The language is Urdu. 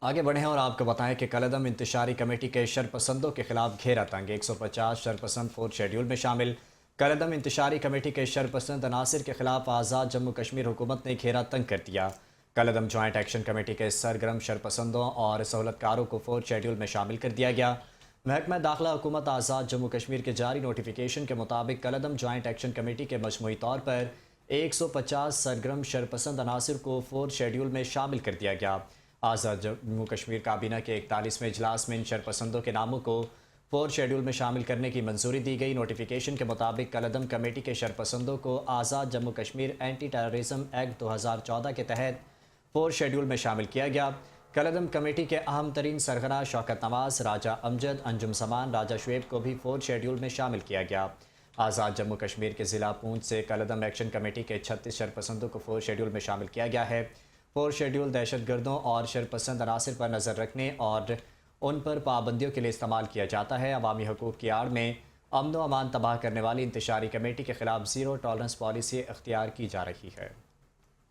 آگے بڑھیں اور آپ کو بتائیں کہ کالعدم انتشاری کمیٹی کے شرپسندوں کے خلاف گھیرا تنگ 150 شرپسند فورتھ شیڈول میں شامل کالعدم انتشاری کمیٹی کے شرپسند عناصر کے خلاف آزاد جموں کشمیر حکومت نے گھیرا تنگ کر دیا۔ کالعدم جوائنٹ ایکشن کمیٹی کے سرگرم شرپسندوں اور سہولت کاروں کو فورتھ شیڈول میں شامل کر دیا گیا۔ محکمہ داخلہ حکومت آزاد جموں کشمیر کے جاری نوٹیفیکیشن کے مطابق کالعدم جوائنٹ ایکشن کمیٹی کے مجموعی طور پر 150 سرگرم شرپسند عناصر کو فورتھ شیڈول میں شامل کر دیا گیا۔ آزاد جموں کشمیر کابینہ کے 41ویں اجلاس میں ان شرپسندوں کے ناموں کو فورتھ شیڈول میں شامل کرنے کی منظوری دی گئی۔ نوٹیفیکیشن کے مطابق کالعدم کمیٹی کے شرپسندوں کو Azad Jammu Kashmir anti terrorism act 2014 کے تحت فورتھ شیڈول میں شامل کیا گیا۔ کالعدم کمیٹی کے اہم ترین سرغنہ شوکت نواز، راجہ امجد، انجم زمان، راجہ شعیب کو بھی فورتھ شیڈول میں شامل کیا گیا۔ آزاد جموں کشمیر کے ضلع پونچھ سے کالعدم ایکشن کمیٹی کے 36 شرپسندوں کو فورتھ شیڈول میں شامل کیا گیا ہے۔ فورتھ شیڈول دہشت گردوں اور شرپسند عناصر پر نظر رکھنے اور ان پر پابندیوں کے لیے استعمال کیا جاتا ہے۔ عوامی حقوق کی آڑ میں امن و امان تباہ کرنے والی انتشاری کمیٹی کے خلاف زیرو ٹالرنس پالیسی اختیار کی جا رہی ہے۔